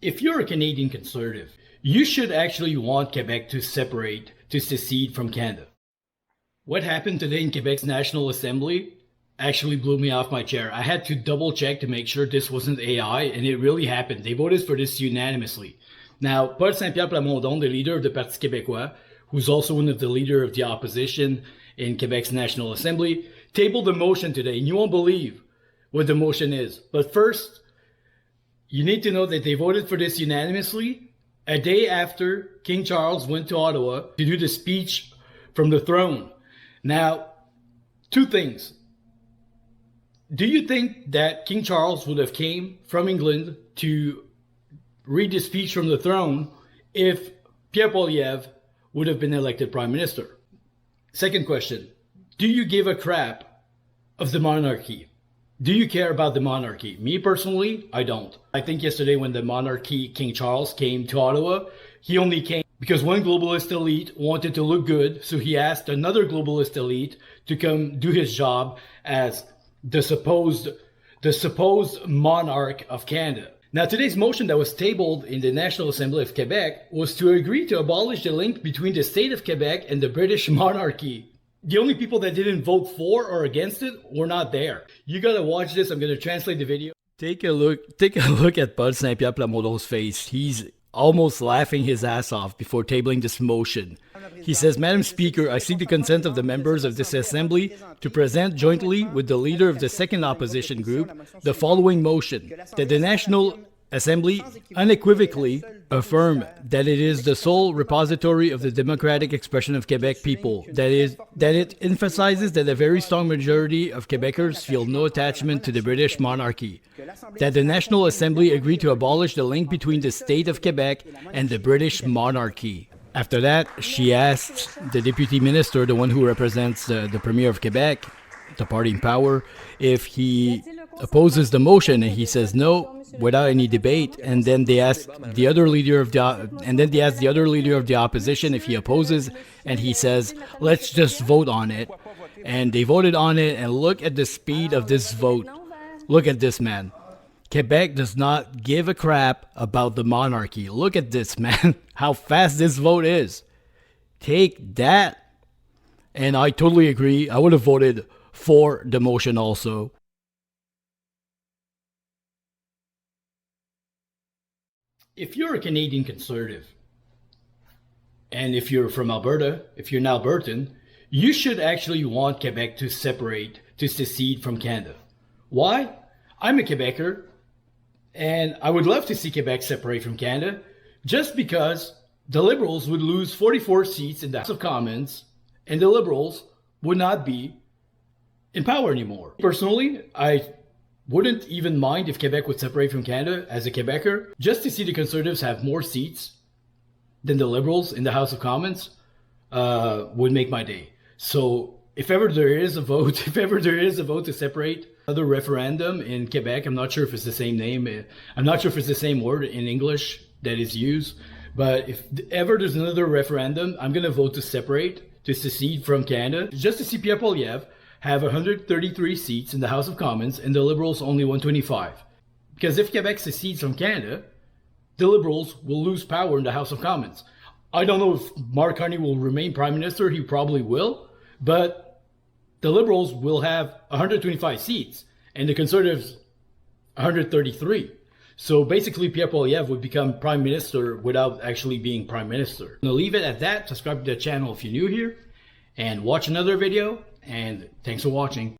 If you're a Canadian Conservative, you should actually want Quebec to separate, to secede from Canada. What happened today in Quebec's National Assembly actually blew me off my chair. I had to double check to make sure this wasn't AI, and it really happened. They voted for this unanimously. Now, Paul Saint-Pierre Plamondon, the leader of the Parti Québécois, who's also one of the leader of the opposition in Quebec's National Assembly, tabled a motion today, and you won't believe what the motion is. But first, you need to know that they voted for this unanimously a day after King Charles went to Ottawa to do the speech from the throne. Now, two things. Do you think that King Charles would have came from England to read the speech from the throne if Pierre Poilievre would have been elected Prime Minister? Second question. Do you give a crap of the monarchy? Do you care about the monarchy? Me personally, I don't. I think yesterday when the monarchy, King Charles, came to Ottawa, he only came because one globalist elite wanted to look good, so he asked another globalist elite to come do his job as the supposed monarch of Canada. Now, today's motion that was tabled in the National Assembly of Quebec was to agree to abolish the link between the state of Quebec and the British monarchy. The only people that didn't vote for or against it were not there. You gotta watch this. I'm gonna translate the video. Take a look at Paul Saint-Pierre Plamondon's face. He's almost laughing his ass off before tabling this motion. He says, Madam Speaker, I seek the consent of the members of this assembly to present jointly with the leader of the second opposition group the following motion, that the National Assembly unequivocally affirm that it is the sole repository of the democratic expression of Quebec people, that it emphasizes that a very strong majority of Quebecers feel no attachment to the British monarchy, that the National Assembly agree to abolish the link between the state of Quebec and the British monarchy. After that, she asked the deputy minister, the one who represents the Premier of Quebec, the party in power, if he opposes the motion, and he says no without any debate. And then they asked the other leader of the opposition if he opposes, and he says, let's just vote on it. And they voted on it, and look at the speed of this vote. Look at this, man. Quebec does not give a crap about the monarchy. Look at this, man. How fast this vote is. Take that. And I totally agree. I would have voted for the motion also. If you're a Canadian Conservative, and if you're from Alberta, if you're an Albertan, you should actually want Quebec to separate, to secede from Canada. Why? I'm a Quebecer, and I would love to see Quebec separate from Canada, just because the Liberals would lose 44 seats in the House of Commons, and the Liberals would not be in power anymore. Personally, I wouldn't even mind if Quebec would separate from Canada as a Quebecer. Just to see the Conservatives have more seats than the Liberals in the House of Commons would make my day. So if ever there is a vote, to separate, another referendum in Quebec, I'm not sure if it's the same name. I'm not sure if it's the same word in English that is used. But if ever there's another referendum, I'm going to vote to separate, to secede from Canada, just to see Pierre Poilievre have 133 seats in the House of Commons and the Liberals only 125. Because if Quebec secedes from Canada, the Liberals will lose power in the House of Commons. I don't know if Mark Carney will remain Prime Minister. He probably will. But the Liberals will have 125 seats and the Conservatives 133. So basically Pierre Poilievre would become Prime Minister without actually being Prime Minister. I'm going to leave it at that. Subscribe to the channel if you're new here and watch another video. And thanks for watching.